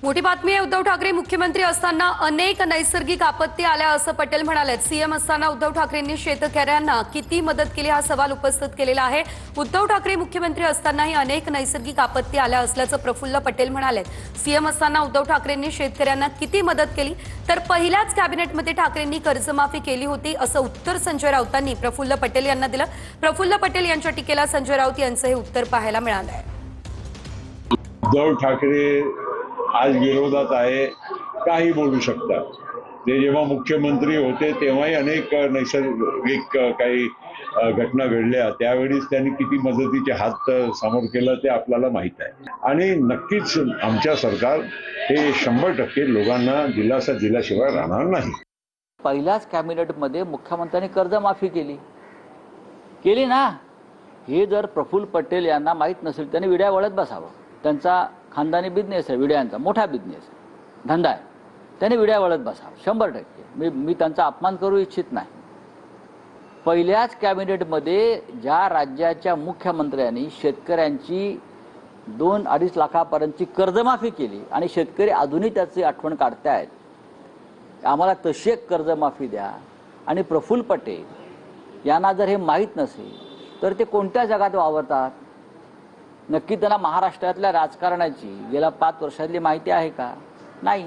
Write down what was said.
मोठी बातमी आहे। उद्धव ठाकरे मुख्यमंत्री असताना अनेक नैसर्गिक आपत्ती आल्या असं पटेल म्हणाले। सीएम असताना उद्धव ठाकरेंनी शेतकऱ्यांना किती मदत केली हा सवाल उपस्थित केलेला आहे। उद्धव ठाकरे मुख्यमंत्री असतानाही अनेक नैसर्गिक आपत्ती आल्या असल्याचं प्रफुल्ल पटेल म्हणाले। सीएम असताना उद्धव ठाकरेंनी शेतकऱ्यांना किती मदत केली तर पहिल्याच कॅबिनेटमध्ये ठाकरेंनी कर्जमाफी केली होती असं उत्तर संजय राऊतांनी प्रफुल्ल पटेल यांना दिलं। प्रफुल्ल पटेल यांच्या टीकेला संजय राऊत यांचं हे उत्तर पाहायला मिळालंय। उद्धव ठाकरे आज विरोधात आहे, काही बोलू शकतात। ते जेव्हा मुख्यमंत्री होते तेव्हाही अनेक नैसर्गिक काही घटना घडल्या, त्यावेळीच त्यांनी किती मदतीचे हात समोर केलं ते आपल्याला माहित आहे। आणि नक्कीच आमच्या सरकार हे 100% लोकांना दिलासा दिल्याशिवाय राहणार नाही। पहिल्याच कॅबिनेटमध्ये मुख्यमंत्र्यांनी कर्जमाफी केली ना। हे जर प्रफुल्ल पटेल यांना माहीत नसेल त्यांनी विड्या वळत बसावं। त्यांचा खानदानी बिझनेस आहे, विड्यांचा मोठा बिझनेस आहे, धंदा आहे, त्यांनी विड्या वळत बसावं 100%। मी त्यांचा अपमान करू इच्छित नाही। पहिल्याच कॅबिनेटमध्ये ज्या राज्याच्या मुख्यमंत्र्यांनी शेतकऱ्यांची 2-2.5 लाखापर्यंतची कर्जमाफी केली आणि शेतकरी अजूनही त्याची आठवण काढतायत, आम्हाला तशी एक कर्जमाफी द्या। आणि प्रफुल्ल पटेल यांना जर हे माहीत नसेल तर ते कोणत्या जगात वावरतात? नक्की त्यांना महाराष्ट्रातल्या राजकारणाची गेल्या 5 वर्षातली माहिती आहे का? नाही।